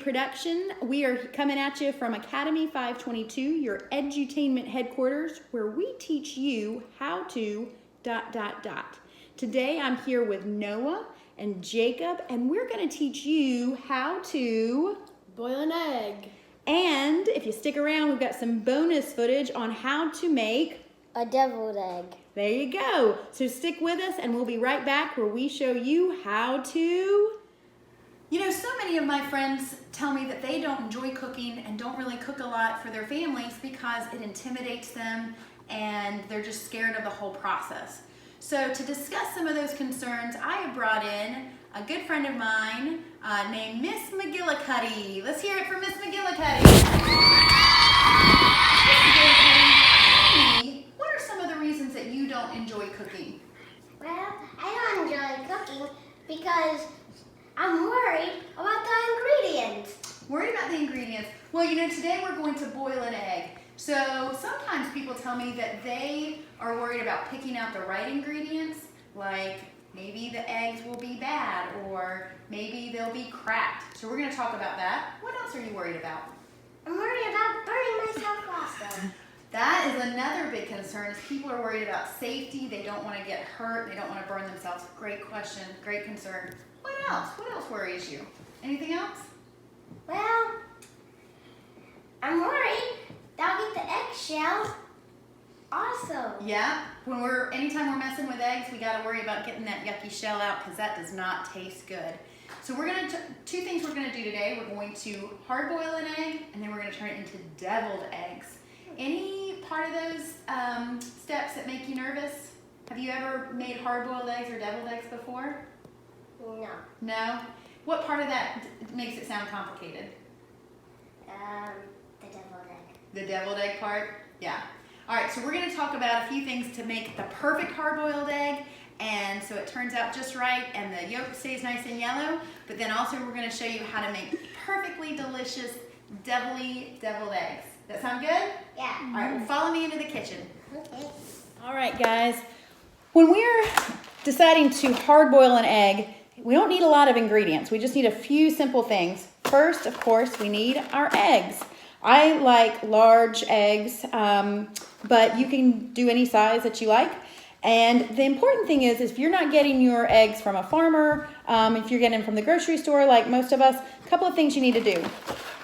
production. We are coming at you from Academy 522, your edutainment headquarters, where we teach you how to ... Today I'm here with Noah and Jacob, and we're going to teach you how to boil an egg. And if you stick around, we've got some bonus footage on how to make a deviled egg. There you go. So stick with us and we'll be right back where we show you how to... You know, so many of my friends tell me that they don't enjoy cooking and don't really cook a lot for their families because it intimidates them and they're just scared of the whole process. So to discuss some of those concerns, I have brought in a good friend of mine named Miss McGillicuddy. Let's hear it from Miss McGillicuddy. What are some of the reasons that you don't enjoy cooking? Well, I don't enjoy cooking because I'm worried about the ingredients. Worried about the ingredients? Well, you know, today we're going to boil an egg. So sometimes people tell me that they are worried about picking out the right ingredients, like maybe the eggs will be bad or maybe they'll be cracked. So we're going to talk about that. What else are you worried about? I'm worried about burning myself also. That is another big concern, is people are worried about safety. They don't want to get hurt. They don't want to burn themselves. Great question. Great concern. What else? What else worries you? Anything else? Well, I'm worried that I'll get the eggshell also. Yeah. Anytime we're messing with eggs, we got to worry about getting that yucky shell out because that does not taste good. So we're going to, two things we're going to do today. We're going to hard boil an egg and then we're going to turn it into deviled eggs. Any part of those steps that make you nervous? Have you ever made hard-boiled eggs or deviled eggs before? No. No? What part of that makes it sound complicated? The deviled egg. The deviled egg part? Yeah. All right, so we're going to talk about a few things to make the perfect hard-boiled egg, and so it turns out just right and the yolk stays nice and yellow, but then also we're going to show you how to make perfectly delicious deviled eggs. That sound good? Yeah. All right, well, follow me into the kitchen. Okay. All right, guys. When we're deciding to hard boil an egg, we don't need a lot of ingredients. We just need a few simple things. First, of course, we need our eggs. I like large eggs, but you can do any size that you like. And the important thing is if you're not getting your eggs from a farmer, if you're getting them from the grocery store like most of us, a couple of things you need to do.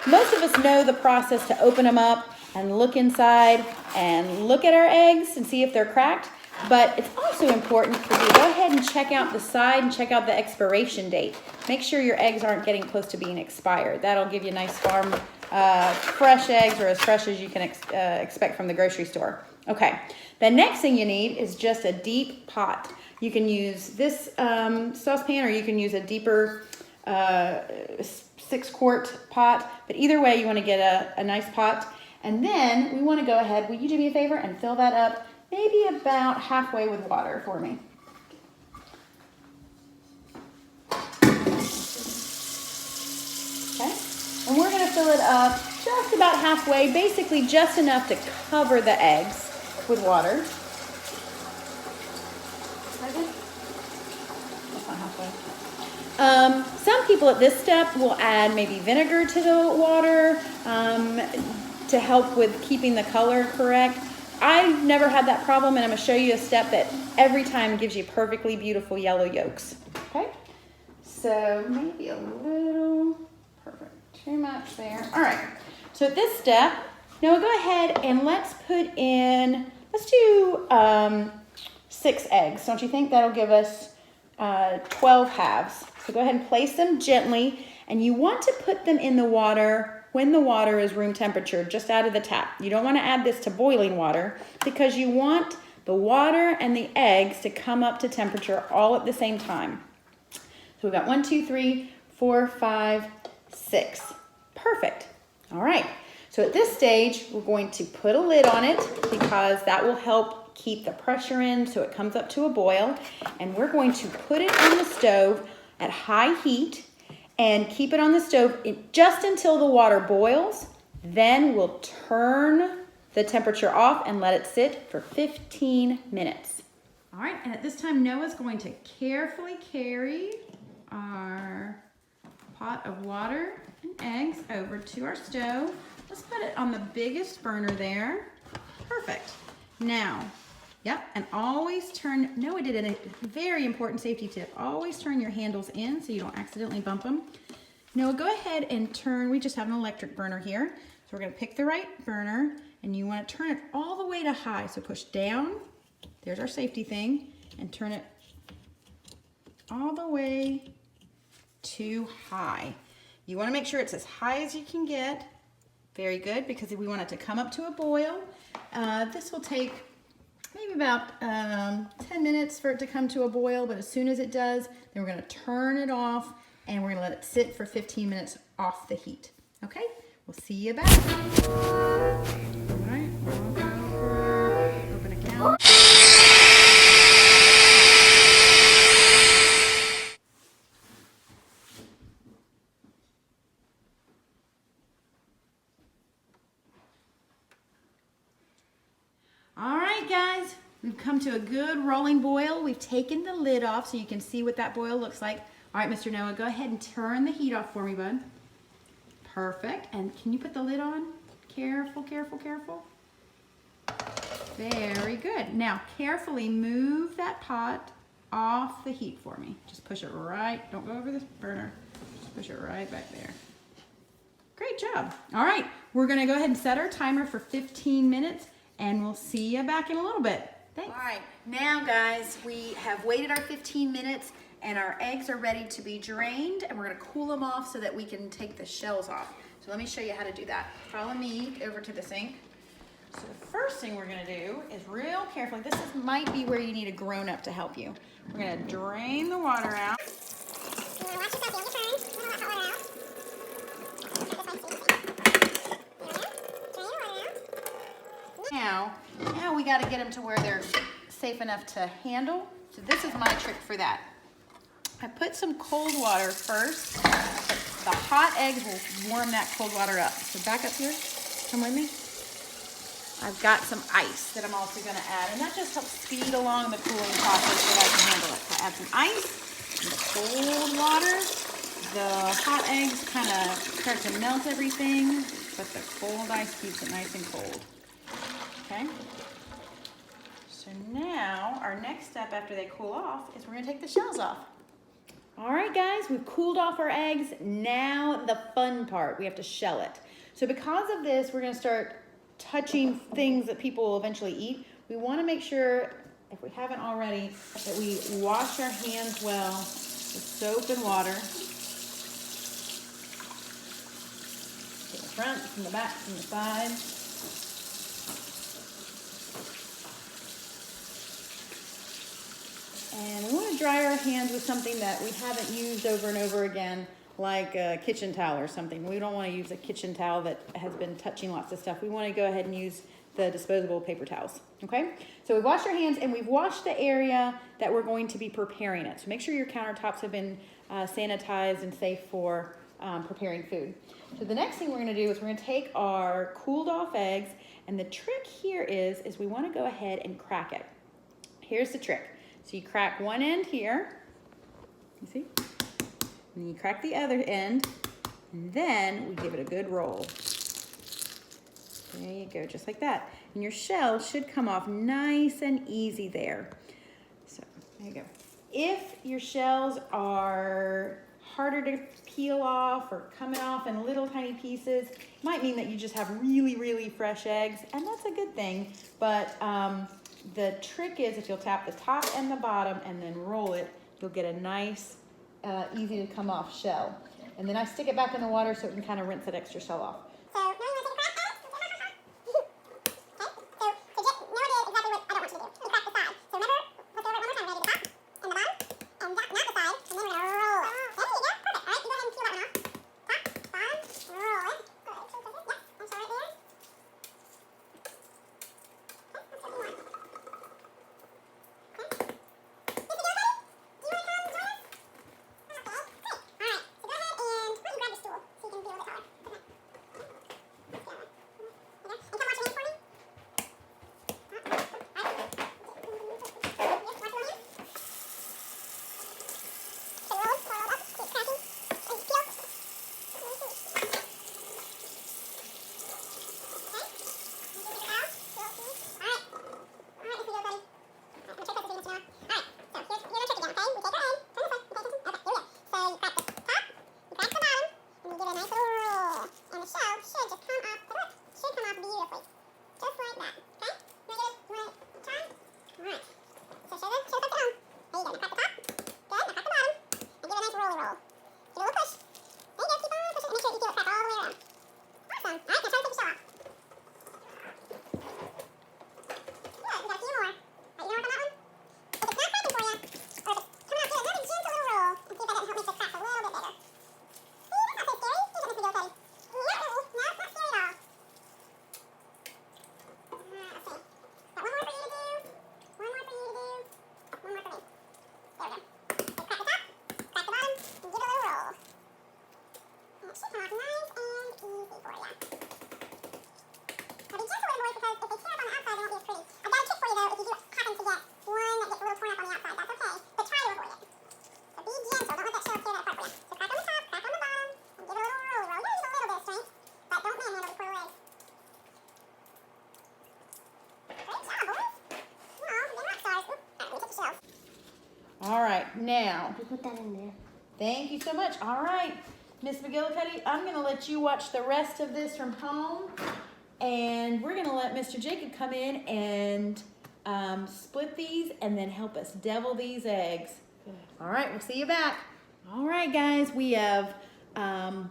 Most of us know the process to open them up and look inside and look at our eggs and see if they're cracked. But it's also important for you to go ahead and check out the side and check out the expiration date. Make sure your eggs aren't getting close to being expired. That'll give you nice farm fresh eggs, or as fresh as you can expect from the grocery store. Okay, the next thing you need is just a deep pot. You can use this saucepan or you can use a deeper 6-quart pot, but either way you want to get a nice pot. And then we want to go ahead, will you do me a favor and fill that up maybe about halfway with water for me. Okay, and we're going to fill it up just about halfway, basically just enough to cover the eggs with water. That's not halfway. Some people at this step will add maybe vinegar to the water to help with keeping the color correct. I've never had that problem, and I'm going to show you a step that every time gives you perfectly beautiful yellow yolks. Okay, so maybe a little, perfect, too much there. All right, so at this step, now we'll go ahead and let's do 6 eggs. Don't you think that'll give us 12 halves? So go ahead and place them gently, and you want to put them in the water when the water is room temperature, just out of the tap. You don't want to add this to boiling water because you want the water and the eggs to come up to temperature all at the same time. So we've got 1, 2, 3, 4, 5, 6. Perfect. All right. So at this stage, we're going to put a lid on it because that will help keep the pressure in so it comes up to a boil. And we're going to put it on the stove at high heat and keep it on the stove just until the water boils. Then we'll turn the temperature off and let it sit for 15 minutes. All right, and at this time, Noah's going to carefully carry our pot of water and eggs over to our stove. Let's put it on the biggest burner there. Perfect. Now, yep, and always turn, Noah did a very important safety tip. Always turn your handles in so you don't accidentally bump them. Noah, go ahead and turn, we just have an electric burner here. So we're gonna pick the right burner and you wanna turn it all the way to high. So push down, there's our safety thing, and turn it all the way to high. You wanna make sure it's as high as you can get. Very good, because we want it to come up to a boil. This will take maybe about 10 minutes for it to come to a boil, but as soon as it does, then we're gonna turn it off and we're gonna let it sit for 15 minutes off the heat. Okay, we'll see you back. All right, we'll go over, open a counter. All right, guys, we've come to a good rolling boil. We've taken the lid off so you can see what that boil looks like. All right, Mr. Noah, go ahead and turn the heat off for me, bud. Perfect. And can you put the lid on? Careful, careful, careful. Very good. Now, carefully move that pot off the heat for me. Just push it right, don't go over this burner. Just push it right back there. Great job. All right, we're gonna go ahead and set our timer for 15 minutes and we'll see you back in a little bit. Thanks. All right, now guys, we have waited our 15 minutes and our eggs are ready to be drained and we're gonna cool them off so that we can take the shells off. So let me show you how to do that. Follow me over to the sink. So the first thing we're gonna do is real carefully, might be where you need a grown-up to help you. We're gonna drain the water out. Now we gotta get them to where they're safe enough to handle. So this is my trick for that. I put some cold water first. The hot eggs will warm that cold water up. So back up here, come with me. I've got some ice that I'm also gonna add, and that just helps speed along the cooling process so that I can handle it. So I add some ice, and the cold water. The hot eggs kind of start to melt everything, but the cold ice keeps it nice and cold. Okay? So now, our next step after they cool off is we're gonna take the shells off. All right, guys, we've cooled off our eggs. Now the fun part, we have to shell it. So because of this, we're gonna start touching things that people will eventually eat. We wanna make sure, if we haven't already, that we wash our hands well with soap and water. From the front, from the back, from the side. And we want to dry our hands with something that we haven't used over and over again, like a kitchen towel or something. We don't want to use a kitchen towel that has been touching lots of stuff. We want to go ahead and use the disposable paper towels, okay? So we've washed our hands and we've washed the area that we're going to be preparing it. So make sure your countertops have been sanitized and safe for preparing food. So the next thing we're going to do is we're going to take our cooled off eggs, and the trick here is we want to go ahead and crack it. Here's the trick. So you crack one end here, you see? And you crack the other end, and then we give it a good roll. There you go, just like that. And your shell should come off nice and easy there. So, there you go. If your shells are harder to peel off or coming off in little tiny pieces, it might mean that you just have really, really fresh eggs, and that's a good thing. But the trick is if you'll tap the top and the bottom and then roll it, you'll get a nice, easy to come off shell. And then I stick it back in the water so it can kind of rinse that extra shell off. So now you want to take a crack at it? Okay, so now exactly what I don't want you to do. You crack the side. So remember, let's go over it one more time. Ready? The top and the bottom, and not the side, and then we're going to roll it. There you go, perfect. All right, you go ahead and peel that one off. Top, bottom, roll it. Good. Yes, and show right there. Okay, that's what we want. All right, now, You put that in there. thank you so much. All right, Miss McGillicuddy, I'm gonna let you watch the rest of this from home, and we're gonna let Mr. Jacob come in and split these and then help us devil these eggs. All right, we'll see you back. All right, guys, we have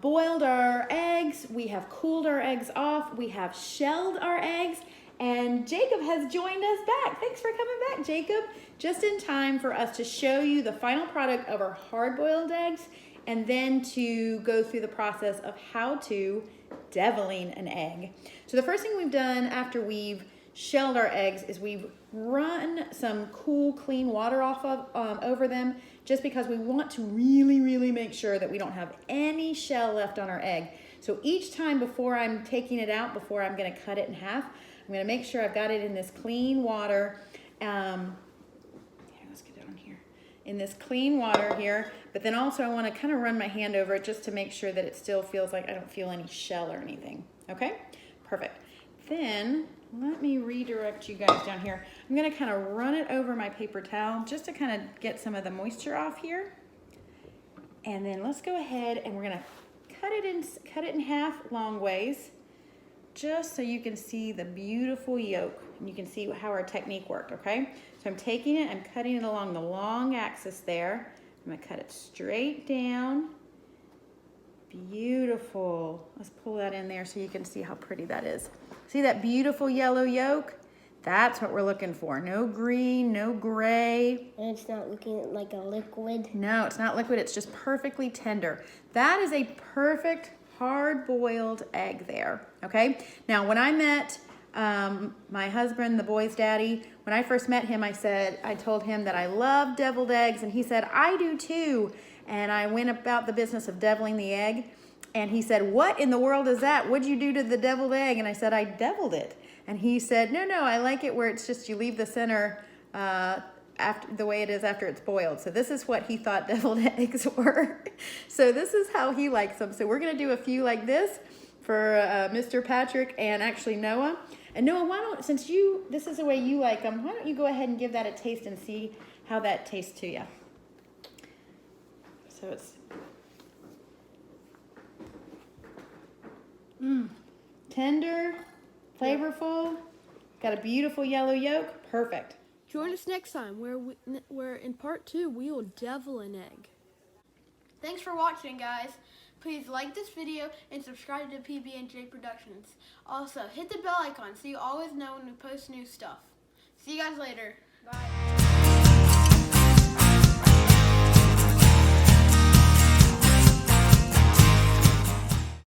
boiled our eggs, we have cooled our eggs off, we have shelled our eggs, and Jacob has joined us back. Thanks for coming back, Jacob. Just in time for us to show you the final product of our hard-boiled eggs and then to go through the process of how to deviling an egg. So the first thing we've done after we've shelled our eggs is we've run some cool, clean water off of over them, just because we want to really make sure that we don't have any shell left on our egg. So each time before I'm taking it out, before I'm gonna cut it in half, I'm gonna make sure I've got it in this clean water. Let's get it on here. In this clean water here, but then also I wanna kind of run my hand over it just to make sure that it still feels like I don't feel any shell or anything. Okay, perfect. Then let me redirect you guys down here. I'm gonna kind of run it over my paper towel just to kind of get some of the moisture off here. And then let's go ahead and we're gonna cut it in half long ways, just so you can see the beautiful yolk and you can see how our technique worked, okay? So I'm taking it, I'm cutting it along the long axis there. I'm gonna cut it straight down. Beautiful. Let's pull that in there so you can see how pretty that is. See that beautiful yellow yolk? That's what we're looking for. No green, no gray. And it's not looking like a liquid. No, it's not liquid, it's just perfectly tender. That is a perfect hard-boiled egg there, okay? Now, when I met my husband, the boy's daddy, when I first met him, I told him that I love deviled eggs, and he said, I do too. And I went about the business of deviling the egg, and he said, what in the world is that? What'd you do to the deviled egg? And I said, I deviled it. And he said, no, I like it where it's just you leave the center after the way it is after it's boiled. So this is what he thought deviled eggs were. So this is how he likes them. So we're gonna do a few like this for Mr. Patrick and actually Noah. And Noah, why don't, since this is the way you like them, why don't you go ahead and give that a taste and see how that tastes to you. So it's tender, flavorful, got a beautiful yellow yolk, perfect. Join us next time where in part 2 we will devil an egg. Thanks for watching, guys. Please like this video and subscribe to PB&J Productions. Also, hit the bell icon so you always know when we post new stuff. See you guys later. Bye.